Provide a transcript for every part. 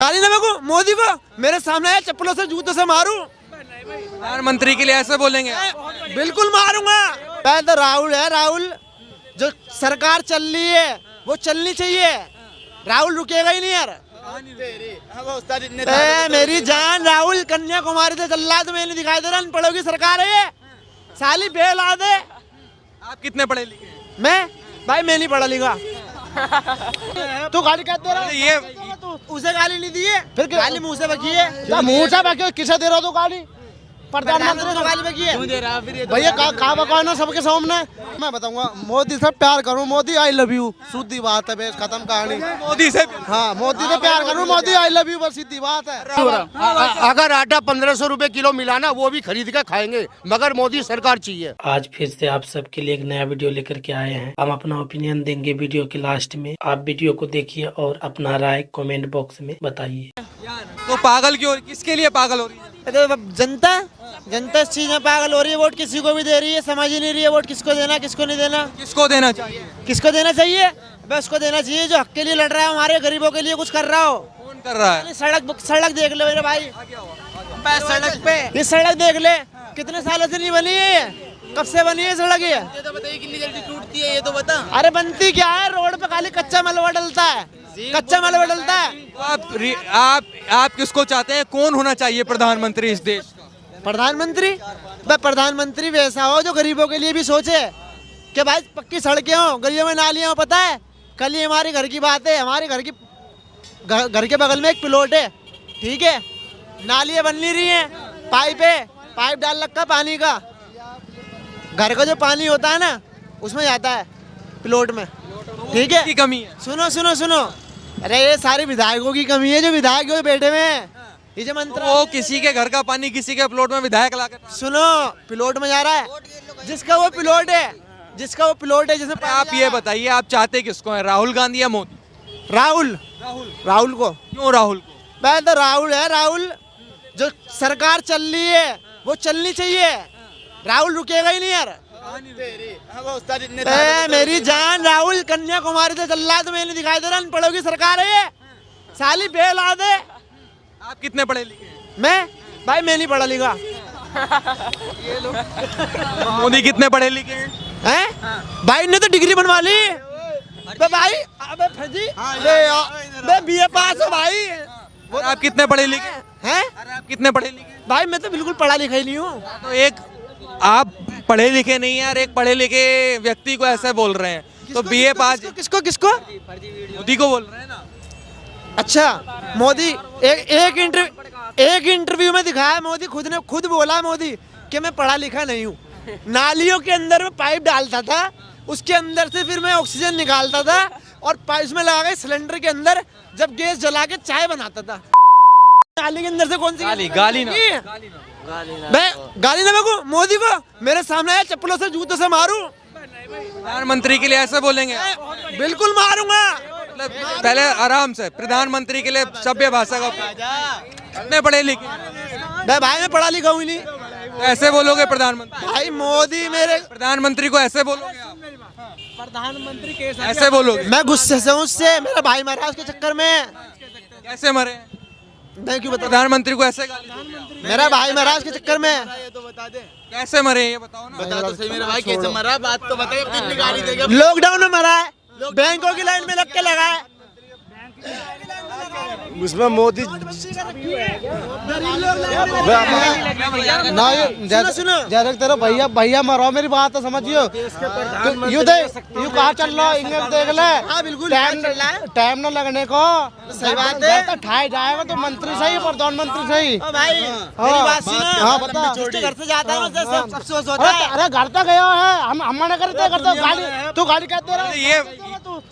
गाली ना मेरे मोदी को, मेरे सामने आया चप्पलों से जूतों से मारूं। प्रधानमंत्री के लिए ऐसे बोलेंगे? बिल्कुल मारूंगा। पहले तो राहुल है, राहुल जो सरकार चल रही है वो चलनी चाहिए, राहुल रुकेगा ही नहीं यार। मेरी जान राहुल कन्याकुमारी से चल रहा, तो मैं नहीं दिखाई दे रहा। अनपढ़ों की सरकार है ये, साली बेल आ दे। आप कितने पढ़े लिखे? मैं नहीं पढ़ा लिखा। तू गाली कहते रहा, ये उसे गाली नहीं दी है, फिर गाली मुंह से बकी है। मुंह से बकी किसे दे रहा तू गाली? प्रधानमंत्री को गाली बकी है भैया। कहा बकवास ना सबके सामने। मैं बताऊंगा मोदी से प्यार करूं, मोदी आई लव यू, सीधी बात है, बेस खत्म कहानी। मोदी से? हाँ, मोदी से प्यार करूं, मोदी आई लव यू, बस सीधी बात है। अगर आटा 1500 रुपए किलो मिला ना, वो भी खरीद के खाएंगे, मगर मोदी सरकार चाहिए। आज फिर से आप सबके लिए एक नया वीडियो लेकर के आए हैं। हम अपना ओपिनियन देंगे वीडियो के लास्ट में। आप वीडियो को देखिए और अपना राय कमेंट बॉक्स में बताइए। तो पागल क्यों, किसके लिए पागल हो रही है? जनता इस चीज में पागल हो रही है। वोट किसी को भी दे रही है, समझ ही नहीं रही है वोट किसको देना किसको नहीं देना। किसको देना चाहिए? किसको देना चाहिए? बस उसको देना चाहिए जो हक के लिए लड़ रहा है, हमारे गरीबों के लिए कुछ कर रहा हो। कौन कर रहा है? सड़क देख ले मेरे भाई, सड़क पे ये सड़क देख ले, कितने सालों से नहीं बनी है ये, कब से बनी है सड़क ये तो बताइए, कितनी जल्दी टूटती है ये तो बता। अरे बनती क्या है, रोड पे खाली कच्चा मलबा डलता है, कच्चा मलबा डलता है। तो आप किसको चाहते हैं, कौन होना चाहिए प्रधानमंत्री इस देश का? प्रधानमंत्री वैसा हो जो गरीबों के लिए भी सोचे कि भाई पक्की सड़कें हो, गलियों में नालियां हो। पता है कल ही हमारे घर की बात है, हमारे घर के बगल में एक प्लॉट है, ठीक है, नालियां बन नहीं रही हैं, पाइप डाल रखा पानी का, घर का जो पानी होता है ना उसमें जाता है प्लॉट में, ठीक है। की कमी है? सुनो, अरे ये सारी विधायकों की कमी है, जो विधायक जो बैठे में ये जो मंत्र, वो किसी के घर का पानी किसी के प्लॉट में विधायक लाकर, सुनो, प्लॉट में जा रहा है, जिसका वो प्लॉट है जिसमें आप ये बताइए आप चाहते किसको हैं, राहुल गांधी या मोदी? राहुल को। क्यों राहुल को? पहले तो राहुल है, राहुल जो सरकार चल रही है वो चलनी चाहिए, राहुल रुकेगा ही नहीं यार। मेरी जान राहुल कन्याकुमारी से चल रहा, तो मैं नहीं दिखाई दे रहा। अनपढ़ों की सरकार है ये, साली बेल आ दे। आप कितने पढ़े लिखे हैं? मैं नहीं पढ़ा लिखा। मोदी कितने पढ़े लिखे हैं? भाई ने तो डिग्री बनवा ली भाई। अबे फजी, BA पास हो भाई। और आप कितने पढ़े लिखे हैं? आप कितने पढ़े लिखे? भाई मैं तो बिल्कुल पढ़ा लिखा ही नहीं हूँ। तो एक आप पढ़े लिखे नहीं है और एक पढ़े लिखे व्यक्ति को ऐसे बोल रहे हैं, तो BA पास किसको मोदी को बोल रहे हैं ना। अच्छा, मोदी एक इंटरव्यू में दिखाया, मोदी खुद बोला मोदी कि मैं पढ़ा लिखा नहीं हूँ। नालियों के अंदर में पाइप डालता था, उसके अंदर से फिर मैं ऑक्सीजन निकालता था और पाइप में लगा के सिलेंडर के अंदर जब गैस जला के चाय बनाता था। नाली के अंदर से कौन सी गाली ना मेरे को, मोदी को, मेरे सामने आया चप्पलों से जूतों से मारूं। प्रधानमंत्री के लिए ऐसे बोलेंगे? बिल्कुल मारूंगा। मतलब पहले आराम से, प्रधानमंत्री के लिए सभ्य भाषा का। कितने पढ़े लिखे? भाई मैं पढ़ा लिखा हूँ नहीं। तो ऐसे बोलोगे प्रधानमंत्री? भाई मोदी मेरे प्रधानमंत्री को ऐसे बोलोगे आप? प्रधानमंत्री कैसे ऐसे बोलोगे? मैं गुस्से से हूँ उससे, मेरा भाई मरा उसके चक्कर में। कैसे मरे? मैं क्यों बता, प्रधानमंत्री को ऐसे गाली? मेरा भाई मरा उसके चक्कर में। कैसे मरे ये बताओ ना। बता तो सही मेरा भाई, कैसे मरा, बात तो बताइए, कितनी गाली देगा। लॉकडाउन में मरा है, बैंकों की लाइन में लग के लगा है। उसमें मोदी जैसे तेरा भैया मरो, मेरी बात तो समझियो। यू कहाँ चल रहा है, इंग्लिश देख ले। हाँ बिल्कुल, टाइम न लगने को। सही बात है, ठाए जाएगा तो मंत्री सही, प्रधानमंत्री सही। भाई हाँ बता, घर से जाता है, अरे घर तक गया है, हम मना करते गाली, तू गाली कहते रहा, ये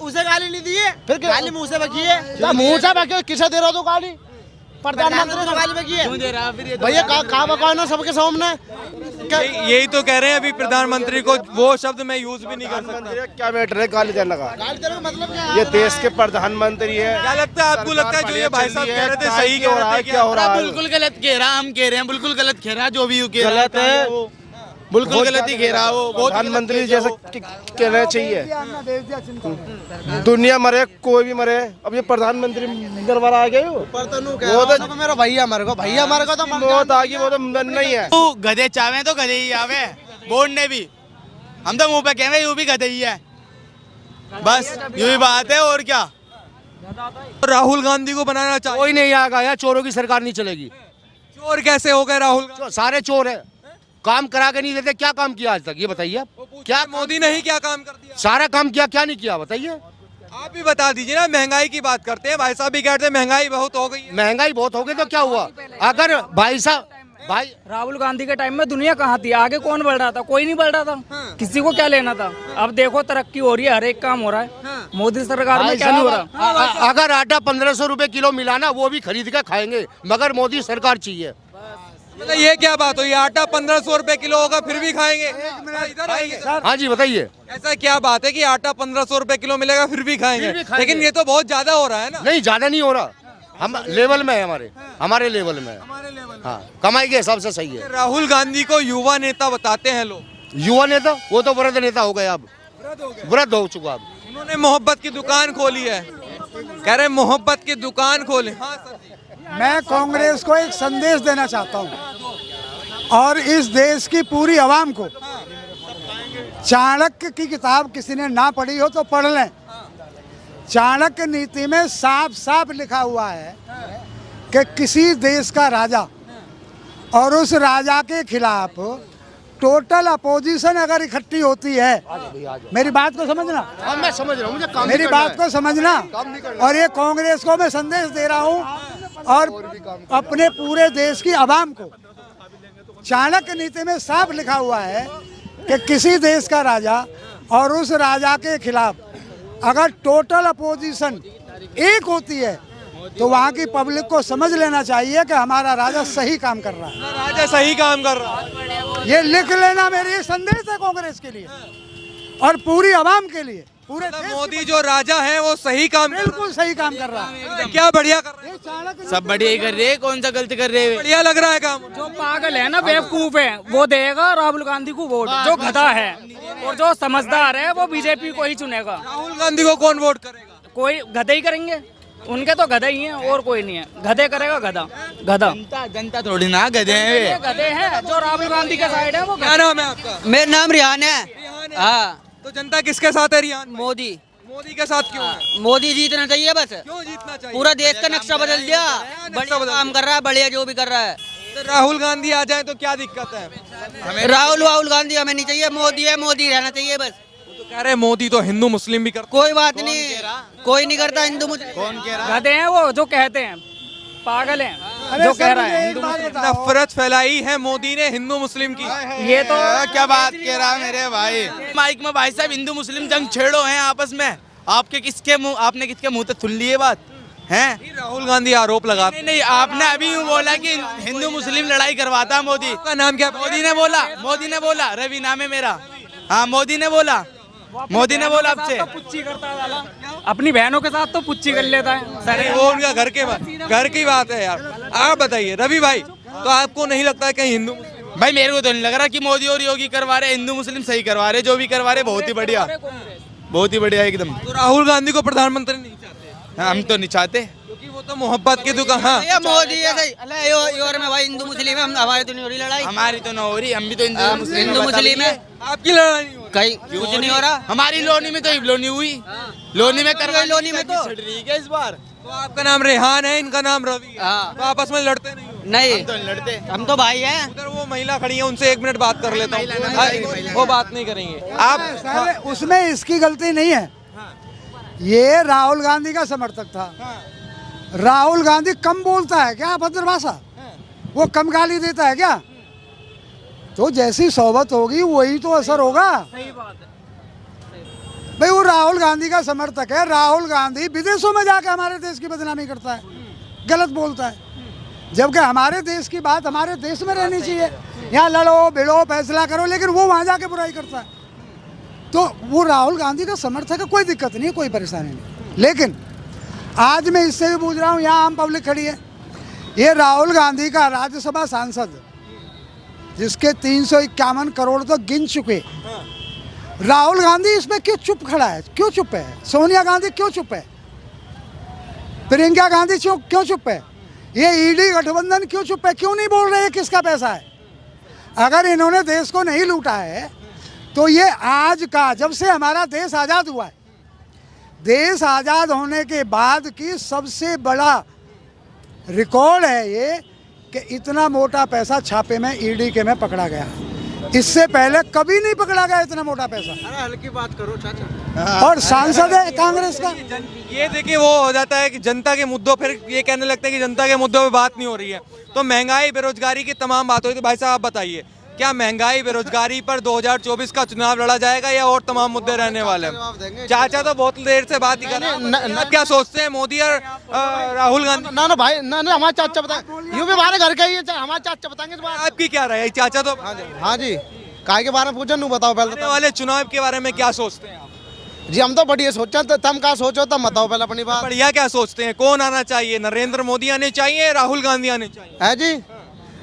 उसे गाली नहीं दी है, फिर गाली मुंह से बकी है। मुंह से बकी किसे दे रहा तू गाली? प्रधानमंत्री को गाली बकी है भैया। कहा बकवास ना सबके सामने। यही तो कह रहे हैं अभी, प्रधानमंत्री को वो शब्द मैं यूज भी नहीं कर सकता। क्या मैटर है गाली देने का? गाली देने का मतलब क्या है? ये देश के प्रधानमंत्री है। क्या लगता है आपको, लगता है जो ये भाई साहब कह रहे थे सही कह रहे थे? क्या हो रहा है? बिल्कुल गलत कह रहा, हम कह रहे हैं बिल्कुल गलत कह रहा, जो भी गलत है। बिल्कुल गलती कह रहा वो, बहुत प्रधानमंत्री जैसे कहना चाहिए। दुनिया मरे कोई भी मरे, अब ये प्रधानमंत्री दरबार आ गए वो तो मेरा भैया मर गो तो मौत आ गई, वो तो नहीं है। तू गधे चावे तो गधे ही आवे, बोर्ड ने भी, हम तो मुंह पे कहेंगे यू भी गधे ही है, बस यू ही बात है और क्या। राहुल गांधी को बनाना चाहिए। कोई नहीं आएगा, यहाँ चोरों की सरकार नहीं चलेगी। चोर कैसे हो गए राहुल गांधी? सारे चोर है, काम करा के नहीं देते। क्या काम किया आज तक ये बताइए आप? क्या मोदी ने ही क्या काम कर दिया? सारा काम किया, क्या नहीं किया बताइए? आप भी बता दीजिए ना। महंगाई की बात करते हैं, भाई साहब भी कहते हैं महंगाई बहुत हो गई है। महंगाई बहुत हो गई तो क्या हुआ? अगर भाई साहब राहुल गांधी के टाइम में दुनिया कहाँ थी? आगे कौन बढ़ रहा था? कोई नहीं बढ़ रहा था। किसी को क्या लेना था? अब देखो तरक्की हो रही है, हर एक काम हो रहा है। मोदी सरकार में क्या नहीं हो रहा? अगर आटा 1500 रुपए किलो मिला ना, वो भी खरीद के खाएंगे, मगर मोदी सरकार चाहिए। मतलब ये क्या बात हुई? आटा 1500 रुपए किलो होगा फिर भी खाएंगे? इधर आइए। हाँ जी बताइए। ऐसा क्या बात है कि आटा 1500 रुपए किलो मिलेगा फिर भी खाएंगे? लेकिन ये तो बहुत ज्यादा हो रहा है ना। नहीं ज्यादा नहीं हो रहा, हम लेवल में है, हमारे लेवल में है। हाँ, कमाई के हिसाब से सही है। राहुल गांधी को युवा नेता बताते हैं लोग। युवा नेता? वो तो वृद्ध नेता हो गए, अब वृद्ध हो चुका। अब उन्होंने मोहब्बत की दुकान खोली है, कह रहे मोहब्बत की दुकान खोले। हाँ सर जी। मैं कांग्रेस को एक संदेश देना चाहता हूं और इस देश की पूरी आवाम को, चाणक्य की किताब किसी ने ना पढ़ी हो तो पढ़ लें। चाणक्य नीति में साफ साफ लिखा हुआ है कि किसी देश का राजा और उस राजा के खिलाफ टोटल अपोजिशन अगर इकट्ठी होती है, मेरी बात को समझना। हाँ, मैं समझ रहा हूँ, मुझे काम मेरी बात को समझना। और ये कांग्रेस को मैं संदेश दे रहा हूँ और अपने पूरे देश की आवाम को। चाणक्य नीति में साफ लिखा हुआ है कि किसी देश का राजा और उस राजा के खिलाफ अगर टोटल अपोजिशन एक होती है तो वहाँ की पब्लिक को समझ लेना चाहिए कि हमारा राजा सही काम कर रहा है। राजा सही काम कर रहा है, ये लिख लेना, मेरी संदेश है कांग्रेस के लिए और पूरी आवाम के लिए। पूरे मतलब मोदी जो राजा है वो सही काम बिल्कुल सही काम कर रहा है। क्या बढ़िया कर रहे हैं? सब बढ़िया ही कर रहे हैं, कौन सा गलती कर रहे हैं? बढ़िया लग रहा है काम। जो पागल है ना, बेवकूफ है, वो देगा राहुल गांधी को वोट। जो गधा है और जो समझदार है वो बीजेपी को ही चुनेगा। राहुल गांधी को कौन वोट करेगा? कोई गधे ही करेंगे, उनके तो गधे ही हैं और कोई नहीं है। गधे करेगा गधा, गधा। जनता थोड़ी ना गधे हैं, गधे हैं जो राहुल गांधी के साइड है वो। क्या नाम है आपका? मेरा नाम रिहान है। हाँ, तो जनता किसके साथ है रियान? मोदी। मोदी के साथ क्यों है? मोदी जीतना चाहिए बस। क्यों जीतना चाहिए? पूरा देश का नक्शा बदल दिया, बढ़िया काम कर रहा है, बढ़िया जो भी कर रहा है। तो राहुल गांधी आ जाए तो क्या दिक्कत है? राहुल गांधी हमें नहीं चाहिए, मोदी है, मोदी रहना चाहिए बस। तो कह रहे मोदी तो हिंदू मुस्लिम भी करता। कोई बात नहीं, कोई नहीं करता हिंदू मुस्लिम। कौन कह रहा? गधे हैं वो जो कहते हैं, पागल हैं जो कह रहा है हिंदू मुस्लिम। नफरत फैलाई है मोदी ने हिंदू मुस्लिम की। ये तो क्या बात कह रहा है मेरे भाई? माइक में भाई साहब हिंदू मुस्लिम जंग छेड़ो हैं आपस में। आपके किसके मुंह, आपने किसके मुंह तक सुन ली ये बात हैं? राहुल गांधी आरोप लगाते। नहीं, आपने अभी यूँ बोला कि हिंदू मुस्लिम लड़ाई करवाता मोदी। का नाम क्या? मोदी ने बोला, रवि नाम है मेरा। हाँ, मोदी ने बोला आपसे। पुच्ची करता है साला। अपनी बहनों के साथ तो पुच्ची कर लेता है। अरे वो उनका घर की बात है यार। आप बताइए रवि भाई, तो आपको नहीं लगता है कहीं हिंदू भाई? मेरे को तो नहीं लग रहा कि मोदी और योगी करवा रहे, हिंदू मुस्लिम सही करवा रहे, जो भी करवा रहे बहुत ही बढ़िया, बहुत ही बढ़िया एकदम। तो राहुल गांधी को प्रधानमंत्री नहीं चाहते? हम तो नहीं चाहते, क्योंकि वो तो मोहब्बत की दुकान। हाँ, ये मोदी है सही। अल्लाह योर में भाई हिंदू मुस्लिम है, हमारी तो नहीं हो रही लड़ाई। हमारी तो ना हो रही, हम भी तो हिंदू मुस्लिम है, आपकी लड़ाई नहीं हो? कहीं कुछ नहीं हो रहा। हमारी लोनी में तो लोनी हुई, लोनी में कर गई, लोनी में तो छड़ रही है इस बार। तो आपका नाम रेहान है, इनका नाम रवि है, हाँ। तो आपस में लड़ते नहीं हो? नहीं, तो नहीं लड़ते, हम तो भाई हैं। उधर वो महिला खड़ी है, उनसे 1 मिनट बात कर लेता हूँ। वो बात नहीं करेंगे आप। साले उसमें इसकी गलती नहीं है, ये राहुल गांधी का समर्थक था। राहुल गांधी कम बोलता है क्या अभद्र भाषा? वो कम गाली देता है क्या? तो जैसी सोबत होगी वही तो असर होगा। भाई वो राहुल गांधी का समर्थक है। राहुल गांधी विदेशों में जाकर हमारे देश की बदनामी करता है, गलत बोलता है, जबकि हमारे देश की बात हमारे देश में रहनी चाहिए। यहाँ लड़ो भिड़ो फैसला करो, लेकिन वो वहाँ जाके बुराई करता है। तो वो राहुल गांधी का समर्थक है, कोई दिक्कत नहीं है, कोई परेशानी नहीं। लेकिन आज मैं इससे भी पूछ रहा हूँ, यहाँ आम पब्लिक खड़ी है, ये राहुल गांधी का राज्यसभा सांसद जिसके 351 करोड़ तो गिन चुके। राहुल गांधी इसमें क्यों चुप खड़ा है? क्यों चुप है? सोनिया गांधी क्यों चुप है? प्रियंका गांधी क्यों चुप है? ये ईडी गठबंधन क्यों चुप है? क्यों नहीं बोल रहे किसका पैसा है? अगर इन्होंने देश को नहीं लूटा है तो ये आज का, जब से हमारा देश आज़ाद हुआ है, देश आज़ाद होने के बाद की सबसे बड़ा रिकॉर्ड है ये कि इतना मोटा पैसा छापे में ईडी के में पकड़ा गया। इससे पहले कभी नहीं पकड़ा गया इतना मोटा पैसा। अरे हल्की बात करो चाचा। और सांसद है कांग्रेस का। ये देखिए वो हो जाता है कि जनता के मुद्दों, फिर ये कहने लगते हैं कि जनता के मुद्दों पे बात नहीं हो रही है। तो महंगाई बेरोजगारी की तमाम बात हो रही है। तो भाई साहब आप बताइए, क्या महंगाई बेरोजगारी पर 2024 का चुनाव लड़ा जाएगा या और तमाम मुद्दे रहने वाले हैं? चाचा तो बहुत देर से बात ही कर रहे हैं। क्या सोचते हैं मोदी और राहुल गांधी? ना भाई ना हमारे चाचा बताए, यूं भी हमारे घर का ही है, हमारे चाचा बताएंगे इस बात। आपकी क्या राय है? चाचा तो हाँ जी, काय के बारे में पूछो, नू बताओ पहले। आने वाले चुनाव के बारे में क्या सोचते हैं आप? जी हम तो बढ़िया सोचा, तो तुम क्या सोचो तब बताओ पहले अपनी बात। बढ़िया क्या सोचते हैं? कौन आना चाहिए? नरेंद्र मोदी आने चाहिए, राहुल गांधी आने चाहिए? है जी,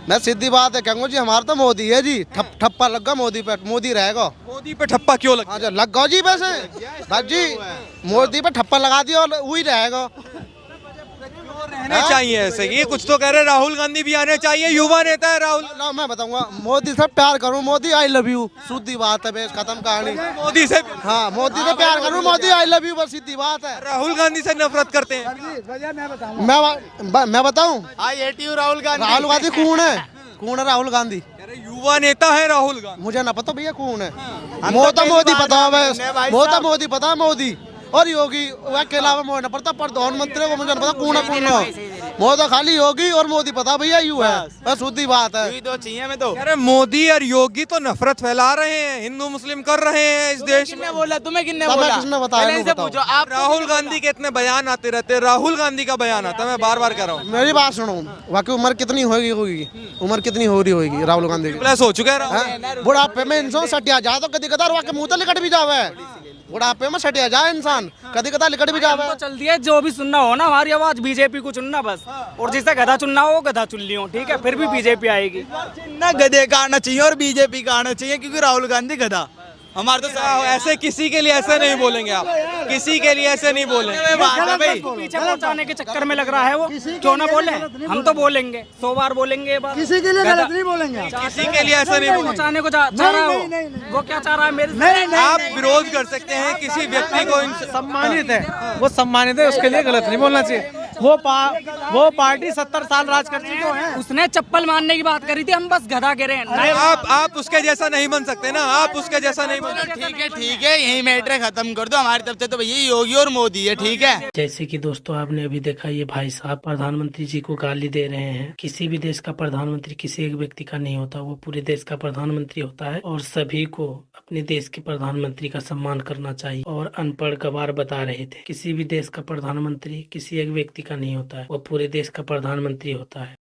मैं सीधी बात है कहूँगा जी, हमारा तो मोदी है जी। ठप्पा लगा मोदी पे, मोदी रहेगा। मोदी पे ठप्पा क्यों लगा? हाँ जी लग गो जी, वैसे जी मोदी पे ठप्पा लगा दिया और वही रहेगा। रहने चाहिए ऐसे। ये कुछ तो कह रहे राहुल गांधी भी आने चाहिए, युवा नेता है राहुल। ना मैं बताऊंगा, मोदी से प्यार करूं, मोदी आई लव यू, सीधी बात है, बस खत्म कहानी। मोदी से? हाँ मोदी से प्यार करूं, मोदी आई लव यू, बस सीधी बात है। राहुल गांधी से नफरत करते हैं? मैं बताऊं, I hate you Rahul Gandhi. Rahul Gandhi कौन है? कौन है राहुल गांधी? युवा नेता है राहुल गांधी। मुझे ना पता भैया कौन है। मोदी पता है, मोदी पता है, मोदी और योगी के अलावा मुझे न पता, प्रधानमंत्री को मुझे न पता कौन है कौन है। वो तो खाली योगी और मोदी पता भैया यू है, बस सीधी बात है। दो चाहिए मैं तो। अरे मोदी और योगी तो नफरत फैला रहे हैं, हिंदू मुस्लिम कर रहे हैं इस देश में। बोला तुम्हें किसने बोला? किसने बताया? पूछो आप। राहुल गांधी के इतने बयान आते रहते हैं, राहुल गांधी का बयान आता है, मैं बार बार कह रहा हूँ। मेरी बात सुनो, वाकई उम्र कितनी होगी उम्र कितनी हो रही होगी राहुल गांधी की? प्लस हो चुका है। बुढ़ापे में इंसान सटिया जाए तो कभी कदार वाकई मुंह तो लिकट भी जावे। बुढ़ापे में सटिया जाए इंसान, कभी कदार लिकट भी जावे। तो चल दिया, जो भी सुनना हो ना, हमारी आवाज बीजेपी को चुनना बस, और जिसे गधा चुनना हो गधा चुन लियो, ठीक है? फिर भी बीजेपी आएगी ना। गधे का आना चाहिए और बीजेपी का आना चाहिए, क्योंकि राहुल गांधी गधा। हमारे तो ऐसे किसी के लिए ऐसे नहीं बोलेंगे आप, किसी के लिए ऐसे नहीं बोलेंगे। पीछे पहुंचाने के चक्कर में लग रहा है वो, क्यों ना बोले? हम तो बोलेंगे, 100 बार बोलेंगे। किसी के लिए गलत नहीं बोलेंगे, किसी के लिए ऐसा नहीं बोलेंगे। पहुंचाने को चाह रहा है वो क्या चाह रहा है मेरे? आप विरोध कर सकते हैं किसी व्यक्ति को, सम्मानित है वो, सम्मानित है, उसके लिए गलत नहीं बोलना चाहिए। वो पार्टी 70 साल राज कर चुकी है। उसने चप्पल मारने की बात करी थी, हम बस गधा कह रहे हैं। आप उसके जैसा नहीं बन सकते ना, आप उसके जैसा नहीं बन सकते। ठीक है, यही मैटर खत्म कर दो। हमारी तरफ से तो भैया योगी और मोदी है, ठीक है? जैसे कि दोस्तों आपने अभी देखा, ये भाई साहब प्रधानमंत्री जी को गाली दे रहे हैं। किसी भी देश का प्रधानमंत्री किसी एक व्यक्ति का नहीं होता, वो पूरे देश का प्रधानमंत्री होता है और सभी को अपने देश के प्रधानमंत्री का सम्मान करना चाहिए। और अनपढ़ गवार बता रहे थे, किसी भी देश का प्रधानमंत्री किसी एक व्यक्ति का नहीं होता है, वो पूरे देश का प्रधानमंत्री होता है।